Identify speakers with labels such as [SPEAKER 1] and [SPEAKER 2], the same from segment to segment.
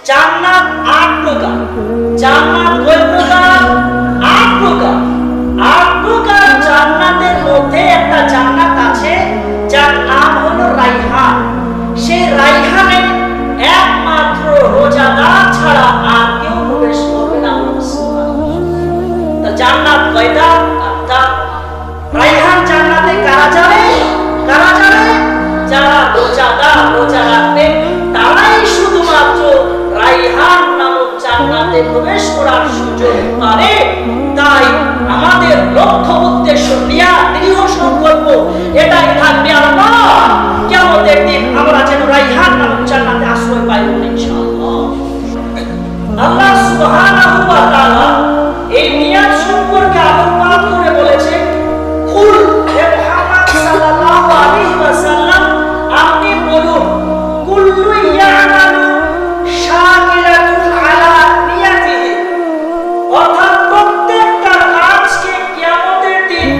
[SPEAKER 1] জান্নাত ৮ প্রকার। জান্নাত কয় প্রকার? ৮ প্রকার। ৮ প্রকার জান্নাতের মধ্যে একটা জান্নাত আছে যার নাম হলো রাইহান। সেই রাইহানে একমাত্র রোজাদার ছাড়া আর কেউ প্রবেশ করবে না। তো জান্নাত কয়টা? ৮টা। রাইহান জান্নাতে কারা যাবে? কারা যাবে? যারা রোজাদার, রোজা রাখবে, তারাই শুধুমাত্র রাইহান নামক জান্নাতে প্রবেশ করার সুযোগ পাবে। তাই আমাদের লক্ষ্য উদ্দেশ্য দৃঢ় সংকল্প এটাই থাকবে, আল্লাহ কিয়ামতের দিন আমরা যেন রাইহান নামক জান্নাতে আশ্রয় পাই ইনশাআল্লাহ। আল্লাহ সুবহানাহু ওয়া তাআলা এই নিয়াত সম্পর্কে আলোকপাত করে বলেছেন, কুল হে মুহাম্মদ সাল্লাল্লাহু আলাইহি ওয়াসাল্লাম, আপনি বলুন, কুল্লু ইয়ামালু শাকিলাতুন আলা নিয়াতিহি, অর্থাৎ প্রত্যেকটা কাজকে কিয়ামতের দিন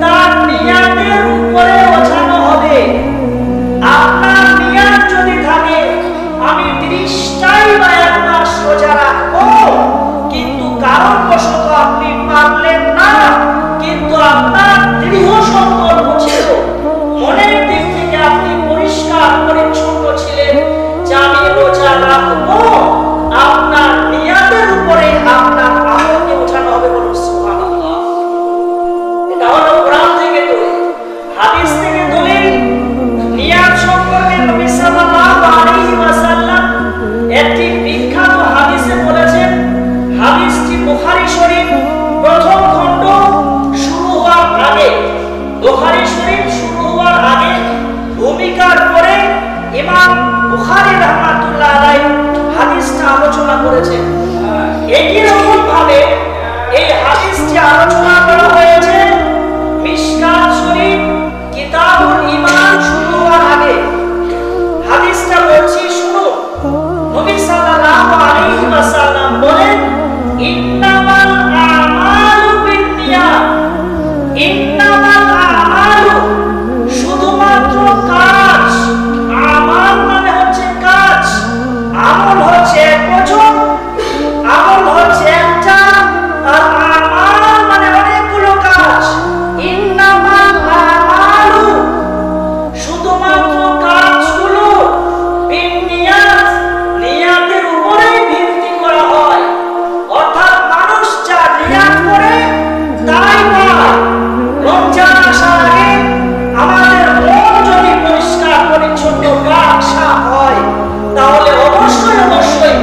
[SPEAKER 1] তার নিয়াতের উপরে ওঠানো হবে। আপনার নিয়াত যদি থাকে আমি 30টাই বা 1 মাস রোজা রাখবো, কিন্তু কারণবশত আপনি পারলেন না, কিন্তু আপনার দৃঢ় সংকল্প ছিল, মনের দিক থেকে আপনি পরিষ্কার পরিচ্ছন্ন ছিলেন যে আমি রোজা রাখবো, আপনার নিয়াতের উপরে আপনার আমলকে ওঠানো হবে। বলুন সুবহানাল্লাহ। এটা হলো কোরআন থেকে দলিল, হাদিস থেকে দলিল। নিয়াত সম্পর্কে নবী সাল্লাল্লাহু আলাইহি ওয়াসাল্লাম একটি বিখ্যাত হাদিসে বলেছেন, হাদিসটি বুখারী শরীফ প্রথম খণ্ড শুরু হওয়ার আগে, বুখারী শরীফ শুরু হওয়ার আগে ভূমিকার পরে ইমাম বুখারী রাহমাতুল্লাহ আলাইহি হাদিসটা আলোচনা করেছেন। একই রকম ভাবে এই হাদিসটি আলোচনা করা হয়েছে মিশকাত শরীফ কিতাবুল ঈমান শুরু হওয়ার আগে। হাদিসটা বলছি শুনুন। নবী সাল্লাল্লাহু আলাইহি ওয়াসাল্লাম বলেন, ইন্নামাল আমালু বিন্নিয়াত, ইন্নামাল আমালু, শুধুমাত্র কাজ, আমাল মানে হচ্ছে কাজ, আমল হচ্ছে একবচন, আমল হচ্ছে একটা, আর আমাল মানে অনেকগুলো কাজ। ইন্নামাল আমালু, শুধুমাত্র কাজগুলো বিন্নিয়াত, নিয়াতের উপরেই ভিত্তি করা হয়। অর্থাৎ মানুষ যা নিয়াত করে তাই পায়। রমজান আসার আগে আমাদের মন যদি পরিষ্কার পরিচ্ছন্ন রাখা হয়, তাহলে অবশ্যই অবশ্যই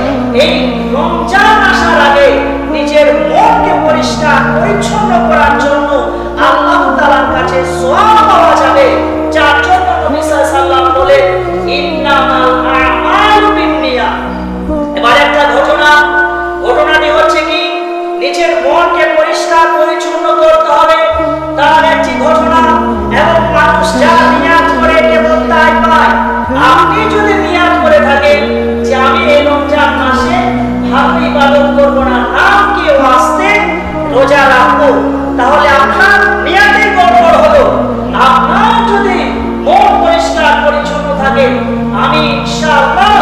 [SPEAKER 1] এই রমজান আসার আগে নিজের মনকে পরিষ্কার পরিচ্ছন্ন করার জন্য আল্লাহ তাআলার কাছে সওয়াব পাওয়া যাবে। যার জন্য নবী সাল্লাল্লাহু আলাইহি ওয়াসাল্লাম বলেন, ইন্নামাল আমালু বিন্নিয়াত। এবার একটা ঘটনাটি হচ্ছে কি, নিজের মনকে পরিষ্কার পরিচ্ছন্ন করতে হবে, তার একটি ঘটনা। এবং মানুষ যা নিয়াত করে কেবল তাই পায়। আপনি যদি নিয়াত করে থাকেন যে আমি এই রমজান মাসে ভালো ইবাদত করব না, নাম কি ওয়াস্তে রোজা রাখবো, তাহলে আপনার নিয়াতে গড়বড় হলো। আপনার যদি মন পরিষ্কার পরিচ্ছন্ন থাকে, আমি ইনশাআল্লাহ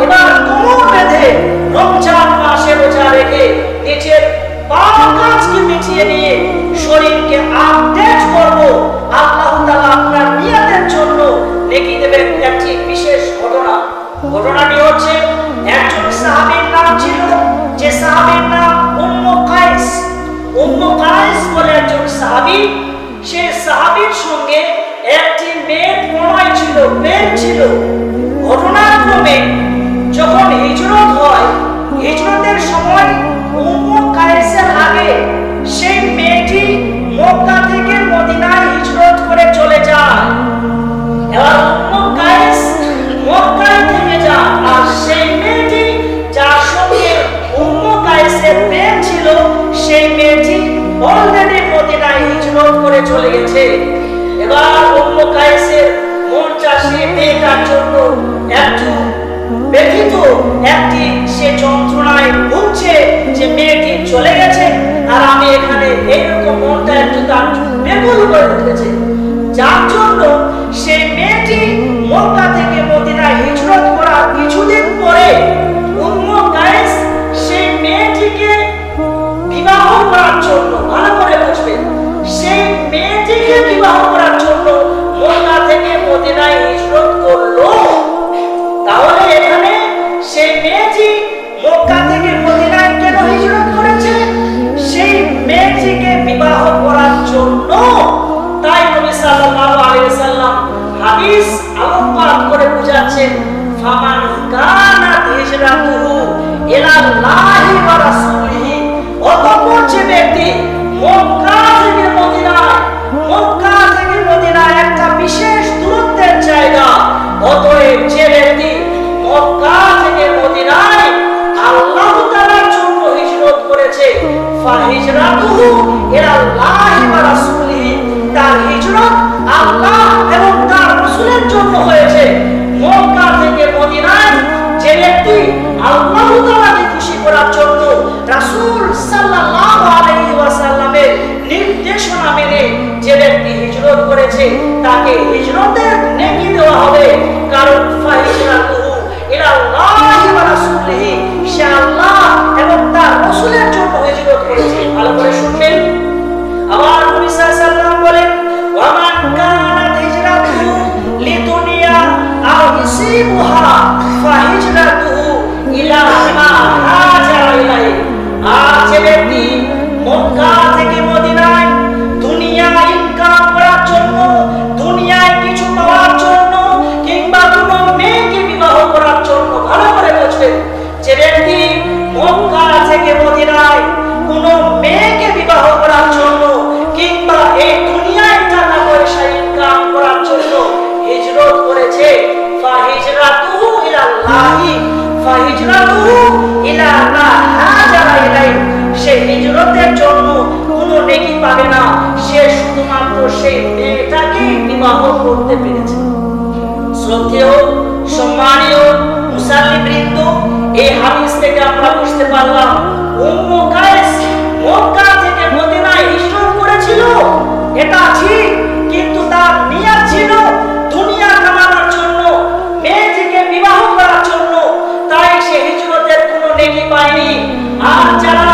[SPEAKER 1] এবার কোমর বেঁধে রমজান মাসে রোজা রেখে নিজের পাপ কাজকে মিটিয়ে নিয়ে শরীরকে আপডেট করব, আল্লাহ তাআলা আপনার নিয়াতের জন্য নেকি দেবেন। একটি বিশেষ ঘটনাটি হচ্ছে, একজন সাহাবীর নাম ছিল, যে সাহাবীর নাম উম্মু কাইস। উম্মু কাইস বলে একজন সাহাবী, সেই সাহাবীর সঙ্গে একটি মেয়ের প্রণয় ছিল, প্রেম ছিল। ঘটনাক্রমে যখন হিজরত হয়, হিজরতের সময় উম্মু কাইসের আগে সেই মেয়েটি মক্কা থেকে মদিনায় হিজরত করে চলে যায়। এবার উম্মু কাইস মক্কায় থেকে যায়, আর সেই মেয়েটি যার সঙ্গে উম্মু কাইসের প্রেম ছিল, সেই মেয়েটি অলরেডি মদিনায় হিজরত করে চলে গেছে। এবার উম্মু কাইসের মনটা সেই মেয়েটার জন্য একটু ব্যথিত, একটি সে যন্ত্রণায় ভুগছে যে মেয়েটি চলে গেছে, আর আমি এখানে এইরকম মনটা একটু তার বেকুল করে উঠেছে। যার জন্য সেই মেয়েটি মক্কা থেকে মদিনায় হিজরত করার কিছুদিন পরে উম্মু অনুবাদ করে বুঝাচ্ছেন ফামান কানাত হিজরাতুহু ইলাল্লাহি ওয়া রাসূলিহি, অতঃপর যে ব্যক্তি মক্কা থেকে মদিনায় একটা বিশেষ দূরত্বের জায়গা, অতএব যে ব্যক্তি মক্কা থেকে মদিনায় আল্লাহ তাআলার জন্য হিজরত করেছে ফাহিজরাতুহু ইলাল্লাহি ওয়া রাসূলিহি, তার হিজরত আল্লাহ এবং তার রাসূলের জন্য হয়েছে। মক্কা থেকে মদিনায় যে ব্যক্তি আল্লাহ তাআলাকে খুশি করার জন্য রাসূল সাল্লাল্লাহু আলাইহি ওয়াসাল্লামের নির্দেশনা মেনে যে ব্যক্তি হিজরত করেছে তাকে হিজরতের নেকি দেওয়া হবে, কারণ ফাহিজরাতুহু ইলাল্লাহি ওয়া রাসূলিহি, সে আল্লাহ এবং তার রাসূলের জন্য হিজরত করেছে। ভালো করে শুনবেন। আবার নবী সাল্লাল্লাহু আলাইহি ওয়াসাল্লাম বলেন ওয়া মান কানাত হিজরাতুহু লিদুনিয়া আও ইসিবুহা ফাহিজরাতুহু ইলা মা হাজারা ইলাইহি, আর যে ব্যক্তি মক্কা থেকে মদিনায় দুনিয়া ইনকাম করার জন্য, দুনিয়ায় কিছু পাওয়ার জন্য কিংবা কোনো মেয়েকে বিবাহ করার জন্য, ভালো করে বুঝবেন, যে ব্যক্তি মক্কা থেকে মদিনায় কোনো মেয়েকে বিবাহ করার জন্য কিংবা এই দুনিয়ায় টাকা পয়সা ইনকাম করার জন্য হিজরত করেছে ফাহিজরাতুহু ইলাল্লাহি ফাহিজরাতুহু ইলা মা হাজারা ইলাইহি, সে হিজরতের জন্য কোনো নেকি পাবে না, সে শুধুমাত্র সেই মেয়েটাকে বিবাহ করতে পেরেছে। শ্রদ্ধেয় সম্মানীয় মুসাল্লিবৃন্দ, এই হাদিস থেকে আমরা বুঝতে পারলাম উম্মু কায়েস মক্কা থেকে মদিনায় হিজরত করেছিল, এটা ঠিক, কিন্তু তার নিয়ত ছিল দুনিয়া কামানোর জন্য, মেয়েটিকে বিবাহ করার জন্য, তাই সে হিজরতের কোনো নেকি পায়নি। আর যারা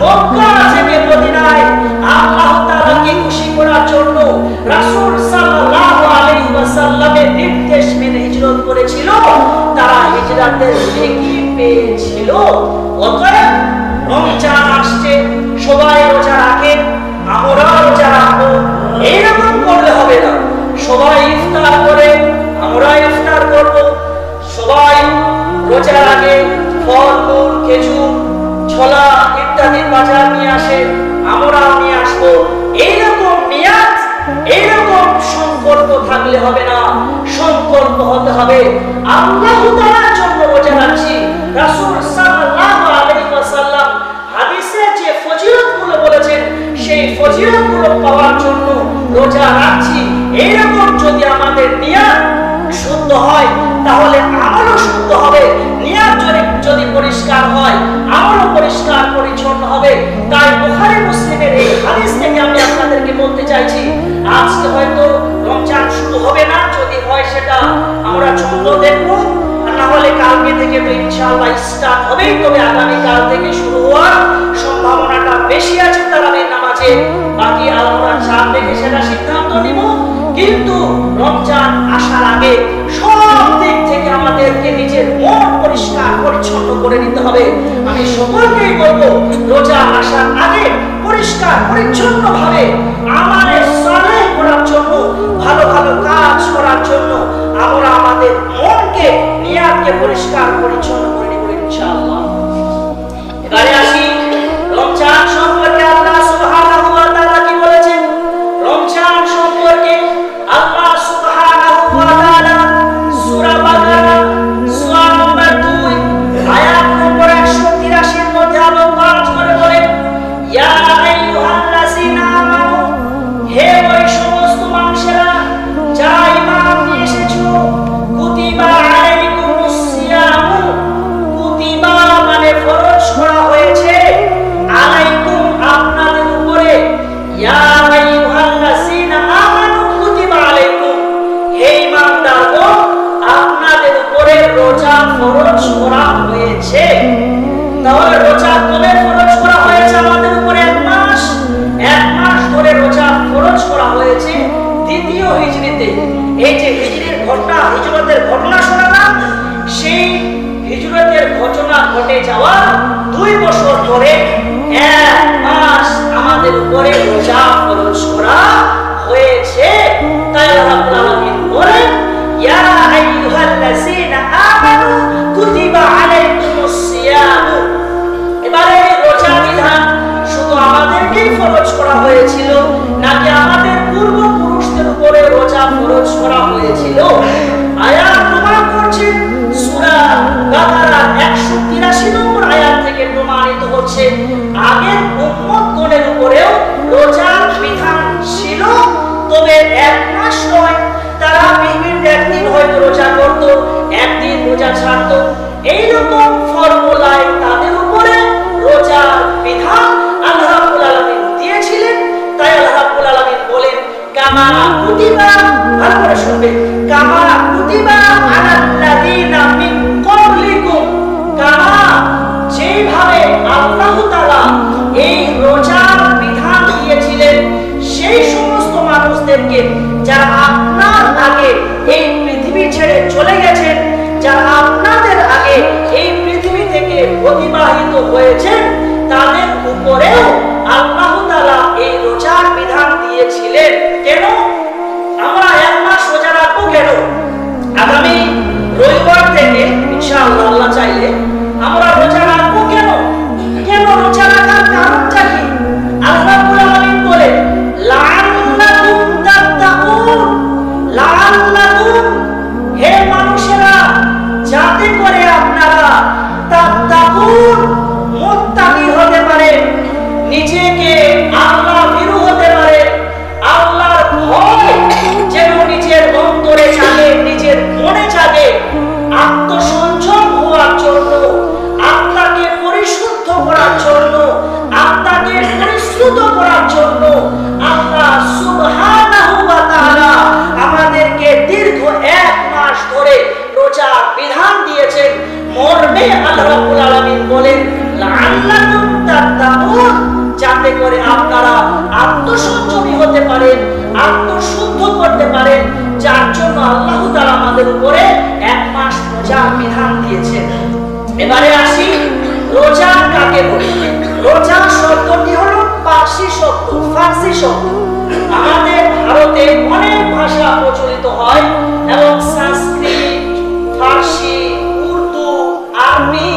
[SPEAKER 1] মক্কা থেকে মদিনায় আল্লাহ তাআলাকে খুশি করার জন্য রাসূল সাল্লাল্লাহু আলাইহি ওয়াসাল্লামের নির্দেশ মেনে হিজরত করেছিল, তারা হিজরতের নেকি পেয়েছিল। অতএব রমজান আসছে, সবাই রোজা রাখে, আমরা রোজা রাখবো, এইরকম করলে হবে না। সবাই ইফতার করে, আমরা ইফতার করব, সবাই রোজা রাখে, ফল মূল খেজুর ছোলা ইত্যাদি বাজার নিয়ে আসে, আমরাও নিয়ে আসবো, এইরকম নিয়াত, এইরকম সংকল্প থাকলে হবে না। সংকল্প হতে হবে আল্লাহ তাআলার জন্য রোজা রাখছি। রাসূল সাল্লাল্লাহু আলাইহি ওয়াসাল্লাম হাদিসে যে ফজিলতগুলো বলেছেন, সেই ফজিলতগুলো পাওয়ার জন্য রোজা রাখছি, এইরকম যদি আমাদের নিয়াত শুদ্ধ হয় তাহলে আমলও শুদ্ধ হবে। নিয়াত যদি পরিষ্কার হয় আমলও পরিষ্কার পরিচ্ছন্ন হবে। তাই বুখারী মুসলিমের এই হাদিস থেকে আমি আপনাদেরকে বলতে চাইছি, আজকে হয়তো রমজান শুরু হবে না, যদি হয় সেটা আমরা চন্দ্র দেখব, আর না হলে কালকে থেকে তো ইনশাআল্লাহ স্টার্ট হবে, তবে আগামী কাল থেকে শুরু হওয়ার সম্ভাবনাটা বেশি আছে তারাবির নামাজে। বাকি আমরা চাঁদ দেখে সেটা সিদ্ধান্ত নিব, কিন্তু রমজান আসার আগে সব দিক থেকে আমাদেরকে নিজের মন পরিষ্কার পরিচ্ছন্ন করে নিতে হবে। আমি সকলকেই বলবো, রোজা আসার আগে পরিষ্কার পরিচ্ছন্ন ভাবে আমাদের সালেহ করার জন্য, ভালো ভালো কাজ করার জন্য আমরা আমাদের মনকে, নিয়াতকে পরিষ্কার পরিচ্ছন্ন করে নিব ইনশাআল্লাহ। এবারে আসি রমজান সম্পর্কে আল্লাহ সুবহানাহু ওয়া তাআলা কি বলেছেন। রমজান সম্পর্কে আল্লাহ সুবহানাহু ওয়া তাআলা সূরা বাকারা সূরা নম্বর 2 আয়াত নম্বর 183 এর মধ্যে আলোকপাত করে বলেন, ইয়া আইয়ুহাল্লাযিনা আমানু, হে ওই সমস্ত মানুষেরা যারা ঈমান নিয়ে এসেছো, কুতিবা আলাইকুমুস সিয়ামু, কুতিবা মানে ফরজ করা হয়েছে, আলাইকুম আপনাদের উপরে, ইয়া আইয়ুহাল্লাযিনা আমানু কুতিবা আলাইকুম, হে ঈমানদারগণ আপনাদের উপরে রোজা ফরজ করা হয়েছে। তাহলে রোজা কবে ফরজ করা হয়েছে আমাদের উপরে? এক মাস ধরে রোজা ফরজ করা হয়েছে দ্বিতীয় হিজরিতে। এই যে হিজরির ঘটনা, হিজরতের ঘটনা শোনালাম, সেই হিজরতের ঘটনা ঘটে যাওয়া 2 বছর ধরে 1 মাস আমাদের উপরে রোজা ফরজ করা হয়েছে। তাই আল্লাহ রাব্বুল আলামিন বলেন, ইয়া ফরজ করা হয়েছিল, নাকি আমাদের পূর্বপুরুষদের উপরে রোজা ফরজ করা হয়েছিল? আয়াত প্রমাণ করছে, সূরা বাকারার 183 নম্বর আয়াত থেকে প্রমাণিত হচ্ছে আগের উম্মতগণের উপরেও রোজার বিধান ছিল, তবে এক মাস নয়, তারা বিভিন্ন একদিন হয়তো রোজা করত, একদিন রোজা ছাড়ত। এইরকম ফর্মুলায় তাদের উপরে রোজার বিধান আল্লাহ রাব্বুল আলামিন দিয়েছিলেন। তাই আল্লাহ রাব্বুল আলামিন বলেন, কামা কুতিবা, ভালো করে শুনবেন, কামা কুতিবা আলাল্লাযিনা মিন ক্বাবলিকুম, কামা যেভাবে আল্লাহ তাআলা এই রোজার বিধান দিয়েছিলেন সেই সমস্ত মানুষদেরকে যারা আপনার আগে এই পৃথিবী ছেড়ে চলে গেছেন, যারা আপনাদের আগে এই পৃথিবী থেকে অতিবাহিত হয়েছেন, তাদের উপরেও আল্লাহ তাআলা এই রোজার বিধান দিয়েছিলেন। কেন আমরা এক মাস রোজা রাখবো? কেন আগামী রবিবার থেকে ইনশাআল্লাহ আল্লাহ চাইলে আমরা রোজা রাখবো? কেন কেন রোজা রাখার কারণটা কি? আল্লাহ রাব্বুল আলামিন বলেন, লাআল্লাকুম তাত্তাকুন, লাআল্লাকুম, হে মানুষেরা, যাতে করে আপনারা তাত্তাকুন, মুত্তাকি হতে পারেন, নিজেকে আল্লাহ ভীরু হতে পারেন, আল্লাহর ভয় যেন নিজের অন্তরে জাগে, নিজের মনে জাগে, আত্মসংযম হওয়ার জন্য, আত্মাকে পরিশুদ্ধ করার জন্য, আত্মাকে পরিশ্রুত করার জন্য আল্লাহ সুবহানাহু ওয়া তাআলা আমাদেরকে দীর্ঘ এক মাস ধরে রোজার বিধান দিয়েছেন। মর্মে আল্লাহ রাব্বুল আলামিন বলেন, লাআল্লাকুম তাত্তাকুন, যাতে করে আপনারা আত্মসংযমী হতে পারেন, আত্মশুদ্ধ করতে পারেন, যার জন্য আল্লাহ তাআলা আমাদের উপরে এক মাস রোজার বিধান দিয়েছেন। এবারে আসি রোজা কাকে বলে। রোজা শব্দটি হলো পার্সি শব্দ, ফার্সি শব্দ। আমাদের ভারতে অনেক ভাষা প্রচলিত হয় এবং সংস্কৃত, ফার্সি, উর্দু, আরবি,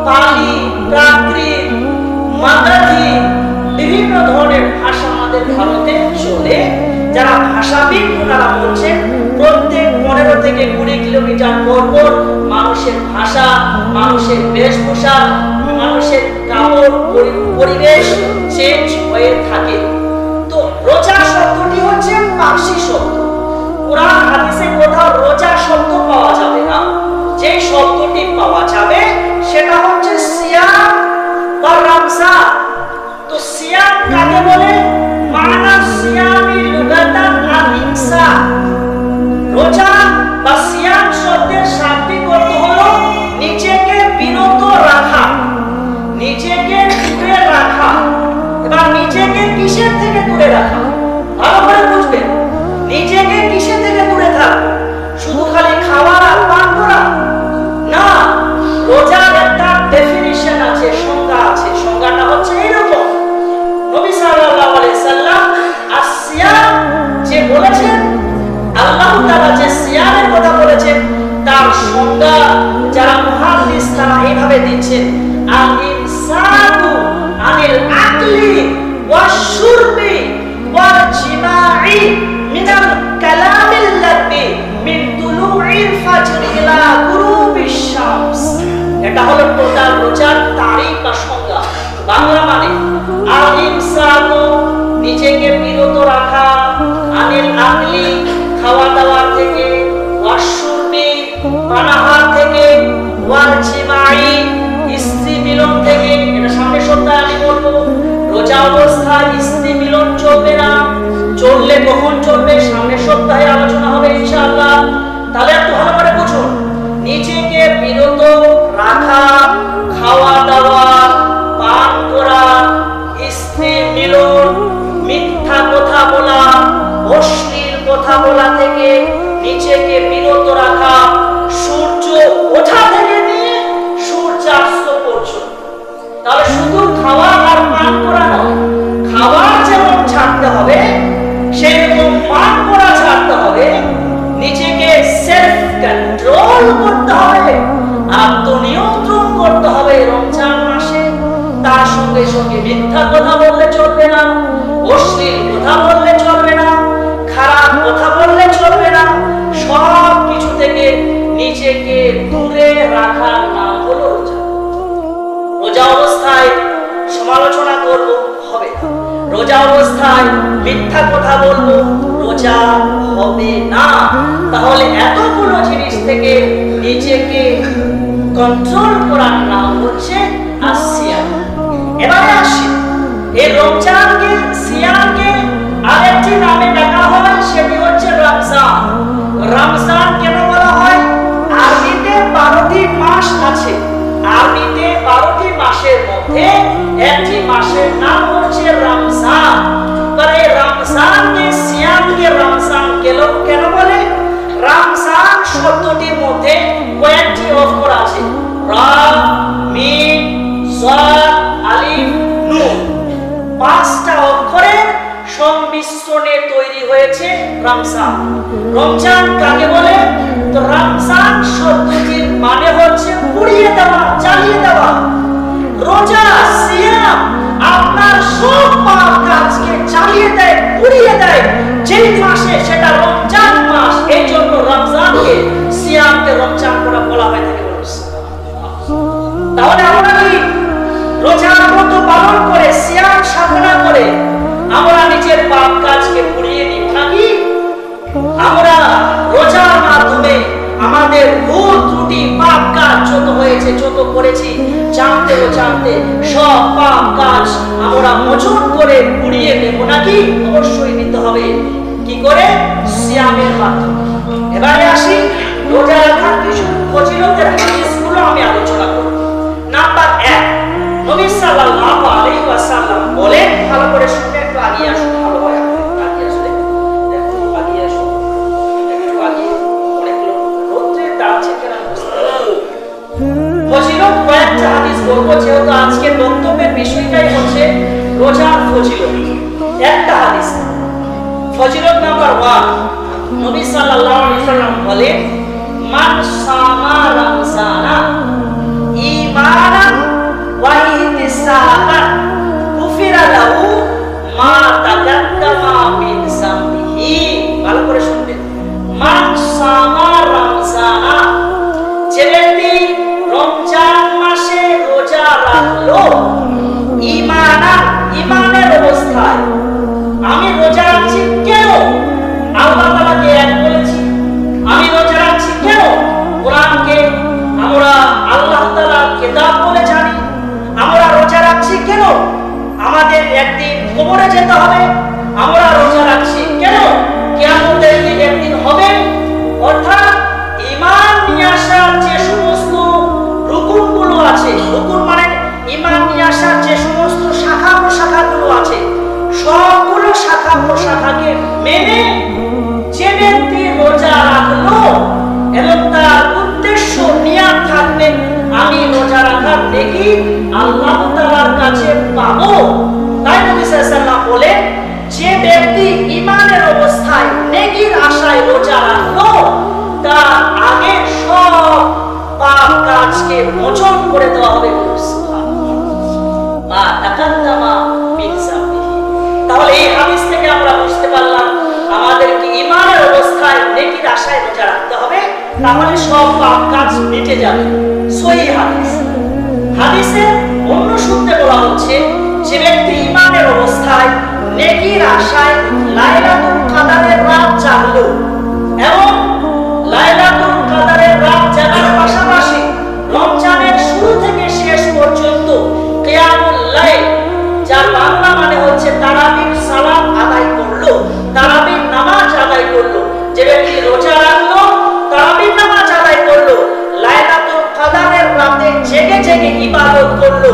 [SPEAKER 1] পালি, প্রাকৃত, মাগধি, বিভিন্ন ধরনের ভাষা আমাদের ভারতে চলে। যারা ভাষাবিদ ওনারা বলছেন প্রত্যেক 15 থেকে 20 কিলোমিটার পর পর মানুষের ভাষা, মানুষের বেশভূষা, মানুষের কাপড় পরিবেশ চেঞ্জ হয়ে থাকে। তো রোজা শব্দটি হচ্ছে পার্সি শব্দ। কোরআন হাদিসে কোথাও রোজা শব্দ পাওয়া যাবে না। যে শব্দটি পাওয়া যাবে সেটা হচ্ছে সিয়াম বা রমজান। তো সিয়াম কাকে বলে? মানা সিয়ামি লুগাতান আল-ইমসা। রোজা বা সিয়াম শব্দের শাব্দিক অর্থ হলো নিজেকে বিরত রাখা, নিজেকে দূরে রাখা। এবার নিজেকে কিসের থেকে দূরে রাখা? ভালো করে বুঝবেন, নিজেকে কিসের থেকে দূরে থাকবো? শুধু খালি খাওয়া আর পান করা না। রোজার একটা ডেফিনিশন আছে, সংজ্ঞা আছে। সংজ্ঞাটা হচ্ছে এইরকম, নবী সাল্লাল্লাহু আলাইহি সাল্লাম আসিয়াম যে বলেছেন, আল্লাহ তাআলা যে সিয়ামের কথা বলেছেন তার সংজ্ঞা যারা মুহাদ্দিস তারা এইভাবে দিচ্ছেন, আল ইমসাকু আনিল আকলি ওয়াশ শুরবি ওয়াল জিমাই মিনাল কালামিল লাতি মিন তুলুইল ফাজর ইলা গুরুবিশ শামস। এটা হলো টোটাল রোজার তারিখ বা সংজ্ঞা। বাংলা মানে আল ইমসাকু, নিজেকে বিরত রাখা, আনিল আকলি, খাওয়া দাওয়া থেকে, ওয়াশ শুরবি, পানাহার থেকে, ওয়াল জিমাই, স্ত্রী মিলন থেকে। এটা সামনের সপ্তাহে আমি বলবো। রোজা অবস্থায় স্ত্রী মিলন চলবে না, চললে কখন চলবে সামনের সপ্তাহে আলোচনা হবে ইনশাআল্লাহ। তাহলে একটু ভালো করে বুঝুন, নিজেকে বিরত রাখা, খাওয়া দাওয়া, পান করা, স্ত্রী মিলন, মিথ্যা কথা বলা, অশ্লীল কথা বলা থেকে নিজেকে বিরত রাখা, সূর্য ওঠা থেকে নিয়ে সূর্যাস্ত পর্যন্ত। তাহলে শুধু খাওয়া আর পান করা নয়, খাবার যেমন ছাড়তে হবে সেরকম পান করা ছাড়তে হবে, নিজেকে সেলফ কন্ট্রোল করতে হবে, আত্মনিয়ন্ত্রণ করতে হবে রমজান মাসে। তার সঙ্গে সঙ্গে মিথ্যা কথা বললে চলবে চলবে না, অশ্লীল কথা বললে চলবে না, খারাপ কথা বললে চলবে না, সব কিছু থেকে নিজেকে দূরে রাখার নাম হলো রোজা। রোজা অবস্থায় সমালোচনা করব হবে না, রোজা অবস্থায় মিথ্যা কথা বলবো রোজা হবে না। তাহলে এতগুলো জিনিস থেকে নিজেকে কন্ট্রোল করার নাম হচ্ছে আসিয়াম। এবারে আসি, এই রমজানকে সিয়ামকে আরেকটি নামে ডাকা হয়, সেটি হচ্ছে রমজান। রমজান কেন বলা হয়? আরবিতে 12টি মাস আছে, আরবিতে 12টি মাসের মধ্যে একটি মাসের নাম হচ্ছে রমজান। তবে রমজানকে সিয়ামকে রমজান কেন বলে? রমজান শব্দটির মধ্যে কয়েকটি অক্ষর আছে, রা, মিম, সাদ, আলিফ, নুন। 5টা অক্ষরের সংমিশ্রণে তৈরি হয়েছে রমজান। রমজান কাকে বলে? তো রমজান শব্দটির মানে হচ্ছে পুড়িয়ে দেওয়া, জ্বালিয়ে দেওয়া। রোজা সিয়াম আপনার সব পাপ কাজকে জ্বালিয়ে দেয়, পুড়িয়ে দেয়। যেই মাসে সেটা রমজান মাস, এই জন্য রমজানকে সিয়ামকে রমজান করা বলা হয় থাকে। তাহলে আমরা কি রোজার ব্রত পালন করে, সিয়াম সাধনা করে আমরা নিজের পাপ কাজকে পুড়িয়ে দিব নাকি? আমরা রোজার মাধ্যমে আমাদের ভুল ত্রুটি পাপ কাজ যত হয়েছে, যত করেছি জানতে অজান্তে সব পাপ কাজ আমরা মোচন করে পুড়িয়ে দেব নাকি? অবশ্যই নিতে হবে। কি করে? সিয়ামের মাধ্যমে। এবারে আসি রোজা রাখার কিছু ফজিলতের হাদিসগুলো আমি আলোচনা করব। নাম্বার 1, নবী সাল্লাল্লাহু আলাইহি ওয়াসাল্লাম বলেন, ভালো করে শুনে একটু আগিয়ে আসুন, ভালো হয় আগিয়ে আসলে একটু আগিয়ে আসুন, একটু আগিয়ে, অনেক লোক রোদ্রে দাঁড়াচ্ছে কেন বুঝতে পারছি। ফজিলত কয়েকটা হাদিস বলবো, যেহেতু আজকের বক্তব্যের বিষয়টাই হচ্ছে রোজার ফজিলত। একটা হাদিস ফজিলত নাম্বার 1, নবী সাল্লাল্লাহু আলাইহি ওয়াসাল্লাম বলেন, মান সামা রমজানা ঈমানান ওয়া ইহতিসাবান গুফিরা লাহু মা তাকাদ্দামা মিন যামবিহি। ভালো করে শুনবেন, মান সামা রমজানা, যে ব্যক্তি রমজান মাসে রোজা রাখলো, ঈমানান, ঈমানের অবস্থায়। আমি রোজা রাখছি কেন? আল্লাহ তাআলাকে এক বলেছি। আমি রোজা রাখছি কেন? কোরআনকে আমরা আল্লাহ তাআলার কিতাব বলে জানি। আমরা রোজা রাখছি কেন? আমাদের একদিন কবরে যেতে হবে। আমরা রোজা রাখছি কেন? কিয়ামতের দিন একদিন হবে। অর্থাৎ ঈমান নিয়ে আসার যে সমস্ত রুকুনগুলো আছে, রুকুন মানে ঈমান নিয়ে আসার যে সমস্ত শাখা প্রশাখাগুলো আছে, সবগুলো শাখা প্রশাখাকে মেনে যে ব্যক্তি রোজা রাখলো এবং তার উদ্দেশ্য নিয়াত থাকবে আমি রোজা রাখার নেকি আল্লাহ তাআলার কাছে পাবো। তাই নবী সাল্লাল্লাহু আলাইহি ওয়াসাল্লাম বলেন, যে ব্যক্তি ঈমানের অবস্থায় নেকির আশায় রোজা রাখলো, তার আগে সব পাপ কাজকে মোচন করে দেওয়া হবে। মা তাকাদ্দামা মিন যামবিহি। তাহলে এই হাদিস থেকে আমরা বুঝতে পারলাম আমাদেরকে ঈমানের অবস্থায় নেকির আশায় রোজা রাখতে হবে, তাহলে সব পাপ কাজ মিটে যাবে। সহিহ হাদিস। হাদিসে অন্য সূত্রে বলা হচ্ছে, যে ব্যক্তি ঈমানের অবস্থায় নেকির আশায় লাইলাতুল কদরের রাত জাগলো এবং লাইলাতুল কদরের রাত জাগার পাশাপাশি রমজানের শুরু থেকে শেষ পর্যন্ত কিয়ামুল লাইল, যার বাংলা মানে হচ্ছে তারাবির সালাত আদায় করলো, তারাবির নামাজ আদায় করলো। যে ব্যক্তি রোজা রাখলো, তারাবির নামাজ আদায় করলো, লাইলাতুল কদরের রাতে জেগে জেগে ইবাদত করলো,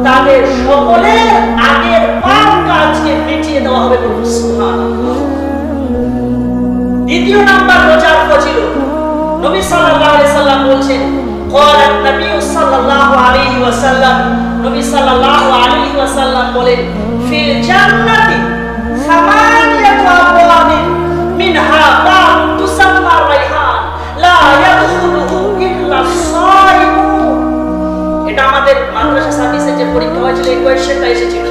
[SPEAKER 1] তাদের সকলের আগের পাপ কাজকে মিটিয়ে দেওয়া হবে। সুবহানাল্লাহ। দ্বিতীয় নাম্বার রোজার ফজিলত, নবী সাল্লাল্লাহু আলাইহি ওয়াসাল্লাম বলেন, ক্বালা নবী সাল্লাল্লাহু আলাইহি ওয়াসাল্লাম, নবী সাল্লাল্লাহু আলাইহি ওয়াসাল্লাম বলেন, ফিল জান্নাতি সামানিয়াতু আবওয়াবিন মিনহা বাবুন তুসাম্মা রাইহান লা ইয়াদখুলুহু ইল্লা সাইমুন। এটা আমাদের মাদ্রাসা সার্ভিসে যে পরীক্ষা হয়েছিল, এই কোয়েশ্চেনটা এসেছিল।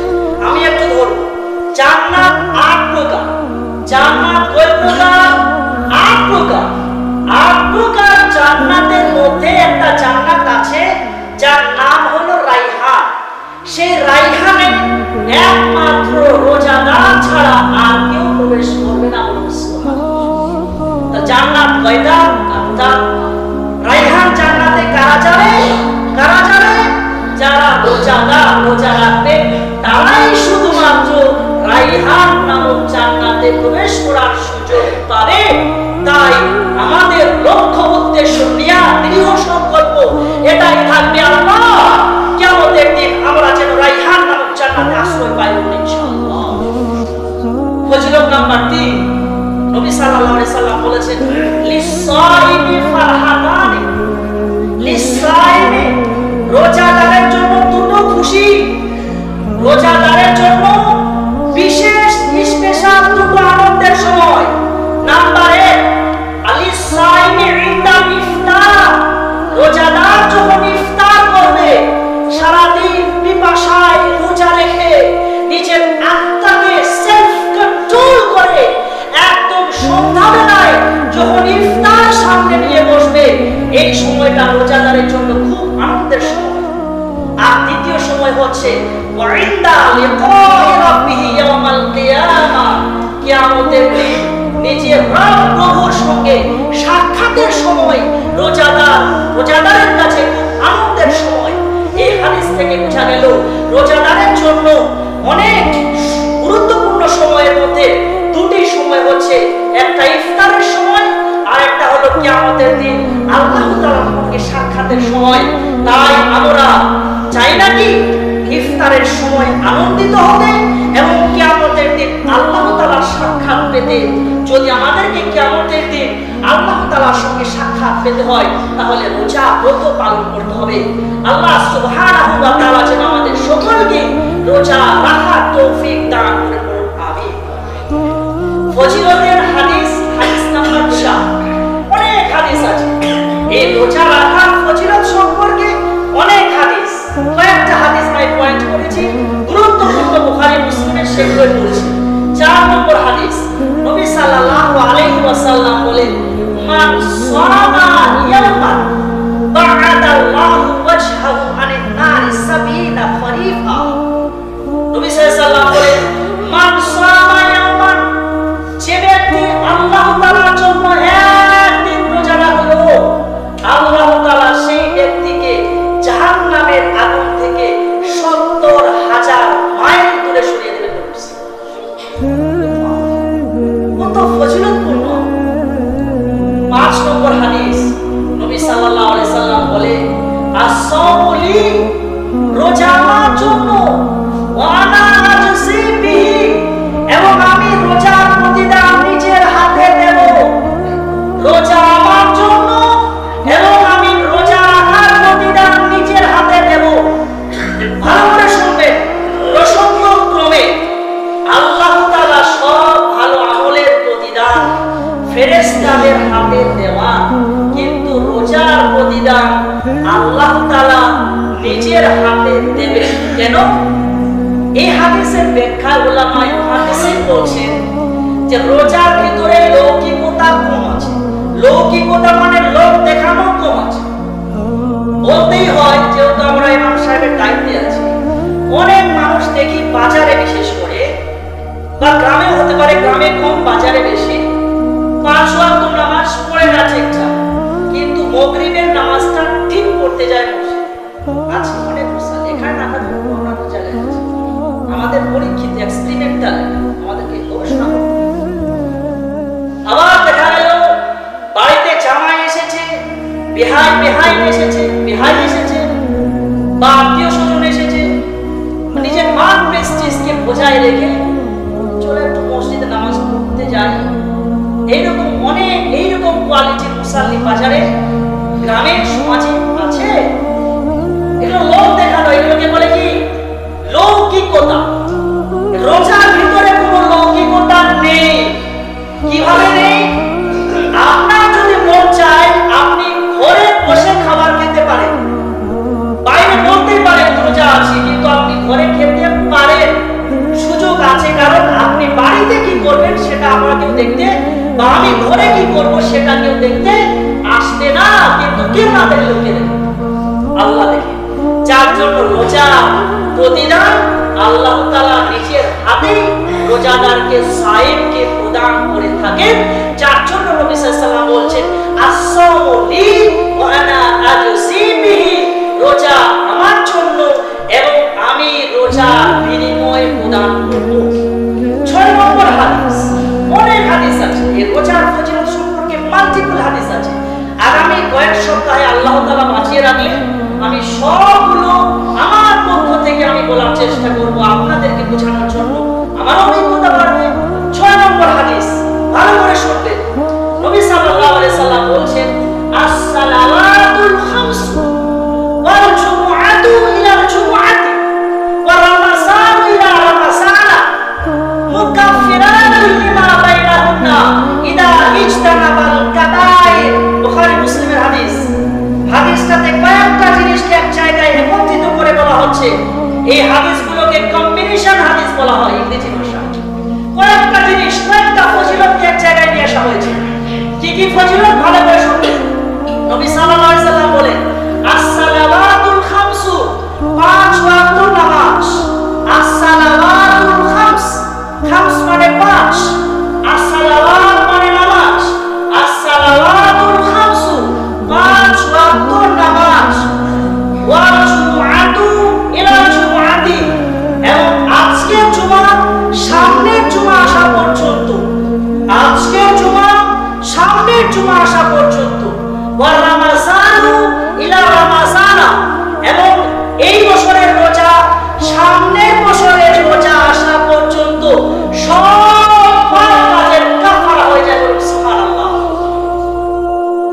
[SPEAKER 1] আমি একটু ধরব, জান্নাত 8 প্রকার, জান্নাত কয় প্রকার? 8 প্রকার। 8 প্রকার জান্নাতের মধ্যে একটা জান্নাত আছে যার নাম হলো রাইহান। সেই রাইহানে একমাত্র রোজাদার ছাড়া আর কেউ প্রবেশ করবে না। জান্নাত কয়টা? 8টা। রাইহান জান্নাতে কারা যাবে? কারা যাবে? যারা রোজাদার, রোজা রাখবে তারাই শুধুমাত্র রাইহান নামক জান্নাতে প্রবেশ করার সুযোগ পাবে। তাই আমাদের লক্ষ্য উদ্দেশ্য নিয়া দৃঢ় সংকল্প এটাই থাকবে, আল্লাহ কিয়ামতের দিন আমরা যেন রাইহান নামক জান্নাতে আশ্রয় পাই ইনশাআল্লাহ। ফজিলত নাম্বার 3, নবী সাল্লাল্লাহু আলাইহি সাল্লাম বলেছেন, লিসাইমি ফারহাতানি, লিসাইমি রোজাদারের জন্য দুটো খুশি, রোজাদারের জন্য বিশেষ স্পেশাল দুটো আনন্দের সময়। নাম্বার 1, আলিসাইমি ইনদা ইফতার, রোজাদার যখন ইফতার করবে, সারাদিন পিপাসায় রোজা রেখে নিজের আত্মাকে সেলফ কন্ট্রোল করে একদম সন্ধ্যাবেলায় যখন ইফতার সামনে নিয়ে বসবে, এই সময়টা রোজাদারের জন্য খুব আনন্দের সময়। আর দ্বিতীয় সময় হচ্ছে ওয়াইন্দা লিকাই রাব্বিহি ইয়াউমাল কিয়ামা, কিয়ামতের দিন নিজের রব প্রভুর সঙ্গে সাক্ষাতের সময় রোজাদারের কাছে খুব আনন্দের সময়। এই হাদিস থেকে বোঝা গেল রোজাদারের জন্য অনেক গুরুত্বপূর্ণ সময়ের মধ্যে দুটি সময় হচ্ছে, একটা ইফতারের সময় আর একটা হলো কিয়ামতের দিন আল্লাহ তাআলার সঙ্গে সাক্ষাতের সময়। তাই আমরা চাই নাকি ইফতারের সময় আনন্দিত হতে এবং কিয়ামতের দিন আল্লাহ তাআলার সাক্ষাৎ পেতে। যদি আমাদেরকে কিয়ামতের দিন আল্লাহ তাআলার সঙ্গে সাক্ষাৎ পেতে হয় তাহলে রোজা ব্রত পালন করতে হবে। আল্লাহ সুবহানাহু ওয়া তাআলা যেন আমাদের সকলকে রোজা রাখার তৌফিক দান করে। আমিন। ফজিলতের হাদিস, হাদিস নাম্বার 4, অনেক হাদিস আছে এই রোজা রাখার ফজিলত সম্পর্কে, অনেক হাদিস। কয়েকটা হাদিস আমি পয়েন্ট করেছি, গুরুত্বপূর্ণ বুখারী মুসলিমের সেগুলো বলেছি। 4 নম্বর হাদিস, নবী সাল্লাল্লাহু আলাইহি ওয়াসাল্লাম বলেন, মান সামা ইয়াওমান বা'আদাল্লাহু ওয়াজহাহু আনিন নারি 70 খরিফা। নবী সাল্লাল্লাহু বলেন, মান সামা ইয়াওমান, যে ব্যক্তি আল্লাহ তাআলার জন্য একদিন রোজা রাখলো, আল্লাহ তাআলা সেই ব্যক্তিকে জাহান্নামের আগুন থেকে 70,000 মাইল দূরে সরিয়ে দেবেন। কত ফজিলতপূর্ণ। 5 নম্বর হাদিস, নবী সাল্লাল্লাহু আলাইহি সাল্লাম বলে, as-সাওমু লি, রোজা আমার জন্য, ওয়া আনা আজসি বিহি, এবং আমি রোজার প্রতিদান নিজের হাতে দেব। রোজা আমার জন্য এবং আমি রোজা রাখার প্রতিদান নিজের হাতে দেব। ভালো করে শুনবেন, প্রসঙ্গক্রমে আল্লাহ তাআলা সব ভালো আমলের প্রতিদান ফেরেশতাদের হাতে দেওয়া, কিন্তু রোজার প্রতিদান আল্লাহ তাআলা নিজের হাতে দেবেন। কেন? এই হাদিসের ব্যাখ্যা উলামায়ে মুহাদ্দিসিন বলছেন যে রোজার ভিতরে লৌকিকতা কম আছে। লৌকিকতা মানে লোক দেখানো কম আছে। বলতেই হয়, যেহেতু আমরা ইমাম সাহেবের দায়িত্বে আছি, অনেক মানুষ দেখি বাজারে, বিশেষ করে বা গ্রামে হতে পারে, গ্রামে কম বাজারে বেশি, 5 ওয়াক্ত নামাজ পড়ে না ঠিকঠাক, কিন্তু মাগরিবের নামাজটা ঠিক করতে যায় বসে আছে। অনেক মুসলিম এখানে না থাকলে অন্যান্য জায়গায় আছে। আমাদের পরীক্ষিত এক্সপেরিমেন্টাল আমাদেরকে গবেষণা করতে হবে। আবার দেখা গেল বাড়িতে জামাই এসেছে, বেহাই এসেছে বা আত্মীয় স্বজন এসেছে, নিজের মান প্রেস্টিজকে বজায় রেখে চলে একটু মসজিদে নামাজ পড়তে যায়। এইরকম কোয়ালিটির মুসাল্লি বাজারে, গ্রামের সমাজে আছে। এগুলো লোক দেখানো, এগুলোকে বলে কি? লৌকিকতা। রোজার ভিতরে কোনো লৌকিকতা নেই। কিভাবে নেই? আপনার যদি মন চায় আপনি ঘরে বসে খাবার খেতে পারেন, বাইরে বলতেই পারেন রোজা আছে, কিন্তু আপনি ঘরে খেতে পারেন, সুযোগ আছে। কারণ দেখতে, বা আমি ঘরে কি করব সেটা কেউ দেখতে আসবে না, কিন্তু কেউ না দেখলেও কে দেখবে? আল্লাহ দেখে। যার জন্য রোজা প্রতিদান আল্লাহ তাআলা নিজের হাতেই রোজাদারকে সায়েমকে প্রদান করে থাকেন। যার জন্য নবী সাল্লাল্লাহু আলাইহি ওয়াসাল্লাম বলছেন, আস-সাওমু লি ওয়া আনা আজসি বিহি, রোজা আমার জন্য এবং আমি রোজা বিনিময়ে প্রদান করব। 6 নম্বর হাদিস, অনেক হাদিস আছে এই রোজার ফজিলত সম্পর্কে, মাল্টিপল হাদিস আছে। আগামী কয়েক সপ্তাহে আল্লাহ তাআলা বাঁচিয়ে রাখলে আমি সবগুলো আমার পক্ষ থেকে আমি বলার চেষ্টা করব, আপনাদেরকে বোঝানোর জন্য, আমার অভিজ্ঞতা বাড়বে। 6 নম্বর হাদিস, ভালো করে শুনবেন। নবী সাল্লাল্লাহু আলাইহি সাল্লাম বলছেন, আস-সালাওয়াতুল খামসু ওয়াল জুমআতু ইলা জুমআতি ওয়া রামাযানু ইলা রামাযানা মুকাফফিরাতুন লিমা বাইনাহুন্না ইদা ইজতানাবাল কাবাইর। বুখারী মুসলিমের হাদিস। হাদিসটাতে কয়েকটা জিনিসকে এক জায়গায় একত্রিত করে বলা হচ্ছে। এই হাদিসগুলোকে কম্বিনেশন হাদিস বলা হয় ইংরেজি ভাষায়। কয়েকটা জিনিস, কয়েকটা ফজিলতকে এক জায়গায় নিয়ে আসা হয়েছে। কি কি ফজিলত? ভালো করে শুনবেন। নবী সাল্লাল্লাহু আলাইহি সাল্লাম বলেন, আস-সালাওয়াতুল খামসু, 5 ওয়াক্ত নামাজ। আস-সালাওয়াতুল খামস, খামস মানে 5, আস-সালাওয়াত মানে নামাজ। আস-সালাওয়াতুল খামসু, 5 ওয়াক্ত নামাজ। ওয়াল জুমআতু ইলা জুমআতি, এবং আজকের জুমা সামনের জুমা আসা পর্যন্ত, আজকের জুমা সামনের জুমা আসা পর্যন্ত। ওয়া রামাযানু ইলা রামাযানা, এবং এই বছরের রোজা সামনের বছরের রোজা আসা পর্যন্ত সব কাজের কাফারা হয়ে যাবে। সুবহানাল্লাহ।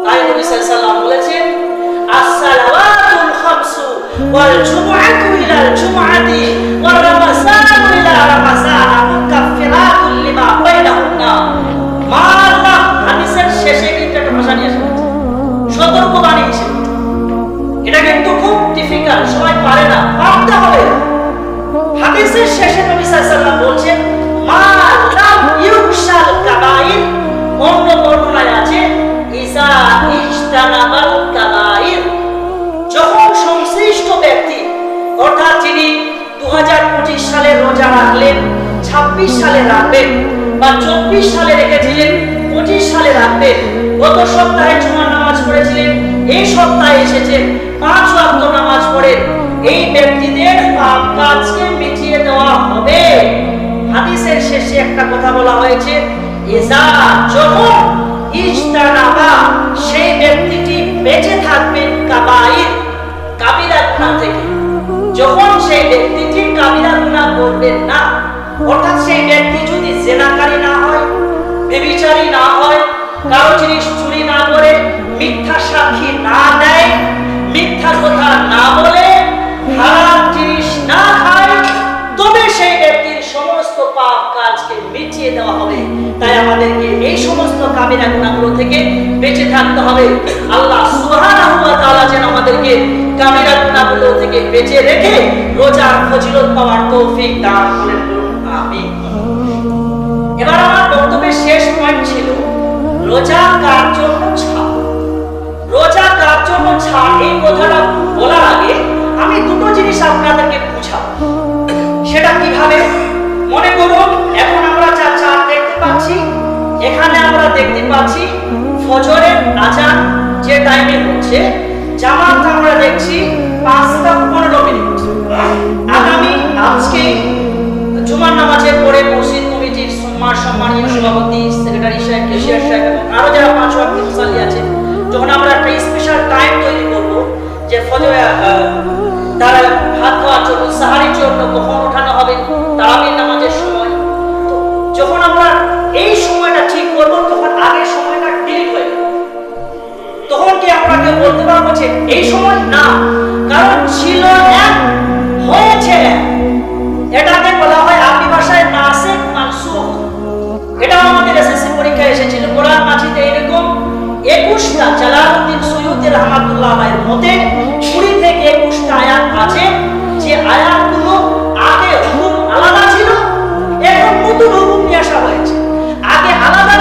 [SPEAKER 1] তাই নবী সাল্লাল্লাহু আলাইহি সাল্লাম বলেছেন, আস-সালাওয়াতুল খামসু ওয়াল জুমআতু ইলাল জুমআতি ওয়া রামাযানু ইলা রামাযানা মুকাফফিরাতুন লিমা বাইনাহুন্না। মাআল্লাহ হাদিসের শেষে কিন্তু একটা ভাষা নিয়ে এসেছে, সতর্কবাণী হিসেবে। এটা কিন্তু খুব ডিফিকাল্ট, সবাই পারে না, পারতে হবে। হাদিসের শেষে নবী সাল্লাল্লাহু আলাইহি সাল্লাম বলছেন, মা লাম ইউশাল কাবাইর। অন্য বর্ণনায় আছে, ইজা ইজতানাবাল কাবাইর, যখন সংশ্লিষ্ট ব্যক্তি, অর্থাৎ যিনি 2025 সালে রোজা রাখলেন, 26 সালে রাখবেন, বা 24 সালে রেখেছিলেন, 25 সালে রাখবেন, গত সপ্তাহে জুমার নামাজ পড়েছিলেন, এই সপ্তাহে এসেছেন, 5 ওয়াক্ত নামাজ পড়েন, এই ব্যক্তিদের পাপ কাজকে মিটিয়ে দেওয়া হবে। হাদিসের শেষে একটা কথা বলা হয়েছে, ইজা, যখন ইজতানাবা, সেই ব্যক্তিটি বেঁচে থাকবেন কাবাইর, কাবিরা গুনাহ থেকে। যখন সেই ব্যক্তিটি কাবিরা গুনাহ করবেন না, অর্থাৎ সেই ব্যক্তি যদি জিনাকারী না হয়, ব্যভিচারী না হয়, কারো জিনিস চুরি না করে, মিথ্যা সাক্ষী না দেয়, মিথ্যা কথা না বলে, হারাম জিনিস না খায়, তবে সেই ব্যক্তির সমস্ত পাপ কাজকে মিটিয়ে দেওয়া হবে। তাই আমাদেরকে এই সমস্ত কাবিরা গুনাহগুলো থেকে বেঁচে থাকতে হবে। আল্লাহ সুবহানাহু ওয়া তাআলা যেন আমাদেরকে কাবিরা গুনাহগুলো থেকে বেঁচে রেখে রোজার ফজিলত পাওয়ার তৌফিক দান করেন। আমিন। এবার আমার বক্তব্যের শেষ পয়েন্ট ছিল, রোজা কার জন্য ছাড়। রোজা কার জন্য ছাড়, এই কথাটা বলার আগে আমি দুটো জিনিস আপনাদেরকে বুঝাবো। সেটা কিভাবে? মনে করুন, এখন আমরা যা চাঁদ দেখতে পাচ্ছি, এখানে আমরা দেখতে পাচ্ছি ফজরের আজান যে টাইমে হচ্ছে, জামাত আমরা দেখছি 5:15। আগামী আজকে জুমার নামাজের পরে মসজিদ কমিটির সম্মানীয় সভাপতি, সেক্রেটারি সাহেব, কেশিয়ার সাহেব এবং আরো যারা 5 ওয়াক্ত মুসাল্লি আছেন, যখন আমরা একটা স্পেশাল টাইম তৈরি করব, যে ফজর তারা ভাত খাওয়ার জন্য, সাহারির জন্য কখন ওঠানো হবে, তারাবির নামাজের সময়, তো যখন আমরা এই সময়টা ঠিক করব, তখন আগের সময়টা ডিলিট হয়ে যাবে। তখন কি আমরা কেউ বলতে পারবো যে এই সময় না? কারণ ছিল এক, হয়েছে। এটাকে বলা হয় আরবি ভাষায় নাসিখ মানসুখ। এটা আমাদের এসএসসি পরীক্ষায় এসেছিল। কোরআন মাজিদে এরকম 21টা, জালালউদ্দিন সুয়ুতি রাহমাতুল্লাহ আলাইহির মতে 20 থেকে 21টা আয়াত আছে, যে আয়াতগুলো আগে হুকুম আলাদা ছিল, এখন নতুন হুকুম নিয়ে আসা হয়েছে। আগে আলাদা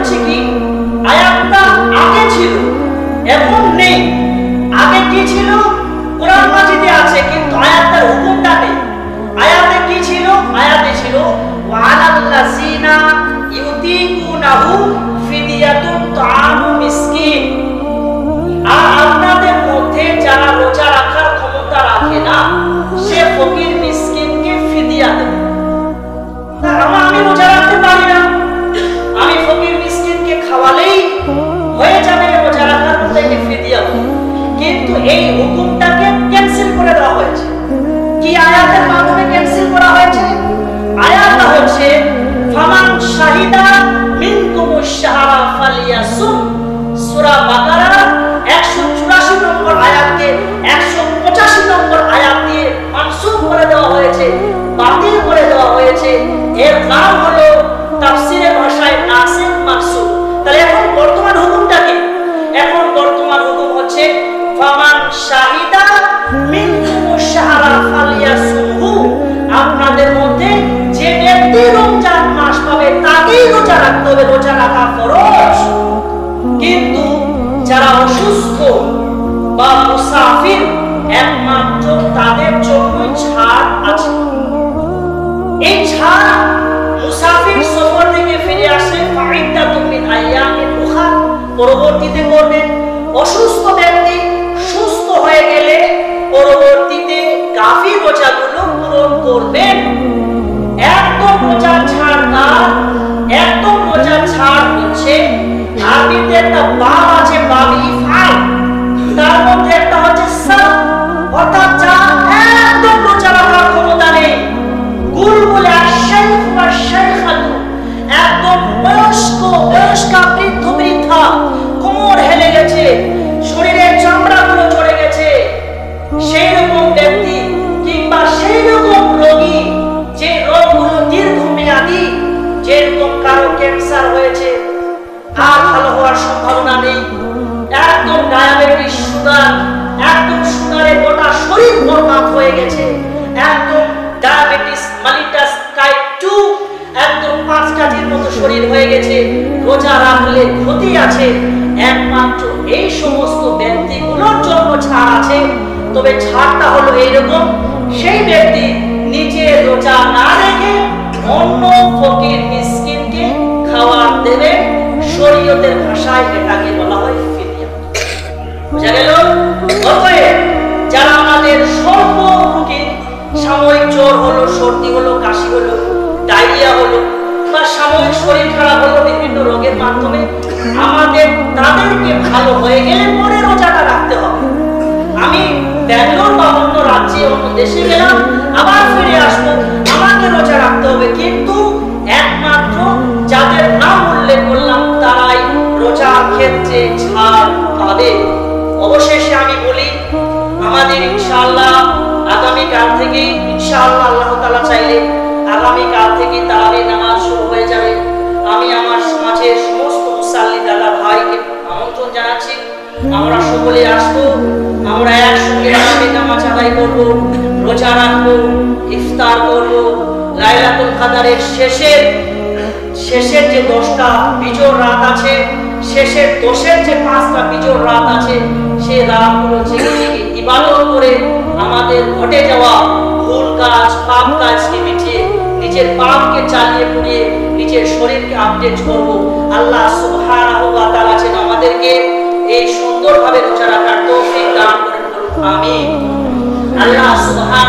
[SPEAKER 1] বলছি কি, আয়াতটা আগে ছিল, এখন নেই। আগে কি ছিল? কোরআন মাজিদে আছে, কিন্তু আয়াতের হুকুমটা নেই। আয়াতে কি ছিল? আয়াতে ছিল ওয়ালাল্লাযিনা ইউতিকুনাহু ফিদিয়াতুন তাআমু মিসকিন। আর আপনাদের মধ্যে যারা রোজা রাখার ক্ষমতা রাখে না, সে ফকির মিসকিনকে ফিদিয়া দেবে। আমি রোজা রাখতে পারি না, আমি ফকির মিসকিনকে খাওয়ালেই হয়ে যাবে রোজা রাখার মতো, একে ফিদিয়া দেব। কিন্তু এই হুকুমটাকে ক্যান্সেল করে দেওয়া হয়েছে। কি আয়াতের মাধ্যমে ক্যান্সেল করা হয়েছে? আয়াতটা হচ্ছে ফামান শাহিদা মিনকুমুশ শাহরা ফালিয়াসুম। সূরা বাকারা 184 নম্বর আয়াতকে 185 নম্বর আয়াত দিয়ে মানসুখ করে দেওয়া হয়েছে, বাতিল করে দেওয়া হয়েছে। এর নাম হলো তাফসীরের ভাষায় নাসিখ মানসুখ। তাহলে এখন বর্তমান হুকুমটা কি? এখন বর্তমান হুকুম হচ্ছে ফামান শাহিদা মিনকুমুশ শাহরা ফালিয়াসুমহু। আপনাদের মধ্যে যে ব্যক্তি রমজান মাস পাবে তাকেই রোজা রাখতে হবে, রোজা রাখা ফরজ। কিন্তু যারা অসুস্থ বা মুসাফির, একমাত্র তাদের জন্য ছাড় আছে। এই ছাড় মুসাফির সফর থেকে ফিরে আসে ফাইদাতুম মিন আইয়ামিন উখরা, পরবর্তীতে করবেন। অসুস্থ ব্যক্তি সুস্থ হয়ে গেলে পরবর্তীতে কাফি রোজাগুলো পূরণ করবেন। একদম রোজা ছাড় না, একদম রোজা ছাড় হচ্ছে আরবিতে একটা বাব আছে, বাব ইফআল, তার মধ্যে একটা হচ্ছে সাব, অর্থাৎ যা একদম রোজা রাখার ক্ষমতা নেই। গুল বলে আশ-শাইখ ওয়া শাইখাতু, একদম বয়স্কা বৃদ্ধ বৃদ্ধা, কোমর হেলে গেছে, শরীরের চামড়াগুলো ঝরে গেছে, সেই রকম ব্যক্তি কিংবা সেই রকম রোগী, যে রোগগুলো দীর্ঘমেয়াদী, যেরকম কারো ক্যান্সার হয়েছে, আর ভালো হওয়ার সম্ভাবনা নেই, একদম ডায়াবেটিস, সুগার, একদম সুগারে গোটা শরীর বরবাদ হয়ে গেছে, একদম ডায়াবেটিস মালিটাস টাইপ 2, একদম 5 কাঠির মতো শরীর হয়ে গেছে, রোজা রাখলে ক্ষতি আছে। একমাত্র এই সমস্ত ব্যক্তিগুলোর জন্য ছাড় আছে। তবে ছাড়টা হলো এইরকম, সেই ব্যক্তি নিজে রোজা না রেখে অন্য ফকির মিসকিনকে খাবার দেবে। শরীয়তের ভাষায় এটাকে বলা হয় ফিদিয়া। বুঝা গেল? অতএব যারা আমাদের স্বল্প রোগী, সাময়িক জ্বর হলো, সর্দি হলো, কাশি হলো, ডায়রিয়া হলো, বা সাময়িক শরীর খারাপ হলো বিভিন্ন রোগের মাধ্যমে, আমাদের তাদেরকে ভালো হয়ে গেলে পরে রোজাটা রাখতে হবে। আমি ব্যাঙ্গালোর বা অন্য রাজ্যে, অন্য দেশে গেলাম, আবার ফিরে আসবো, আমাকে রোজা রাখতে হবে। কিন্তু একমাত্র যাদের নাম উল্লেখ করলাম তারাই রোজার ক্ষেত্রে ছাড় পাবে। অবশেষে আমি বলি, আমাদের ইনশাআল্লাহ আগামীকাল থেকে, ইনশাআল্লাহ আল্লাহ তাআলা চাইলে আগামীকাল থেকে তারাবির নামাজ শুরু হয়ে যাবে। আমি আমার সমাজের সমস্ত মুসাল্লি দাদা ভাইকে আমন্ত্রণ জানাচ্ছি, আমরা সকলে আসবো, আমরা একসঙ্গে তারাবির নামাজ আদায় করব, রোজা রাখবো, ইফতার করব। লাইলাতুল কদরের শেষের যে 10টা বিজোড় রাত আছে, শেষের 10-এর যে 5টা বিজোড় রাত আছে, সেই রাতগুলো জেগে জেগে ইবাদত করে আমাদের ঘটে যাওয়া ভুল কাজ, পাপ কাজকে মিটিয়ে, নিজের পাপকে চালিয়ে পুড়িয়ে নিজের শরীরকে আপডেট করব। আল্লাহ সুবহানাহু ওয়া তাআলা যেন আমাদেরকে এই সুন্দরভাবে রোজা রাখার তৌফিক দান করেন। আমিন। আল্লাহ সুবহান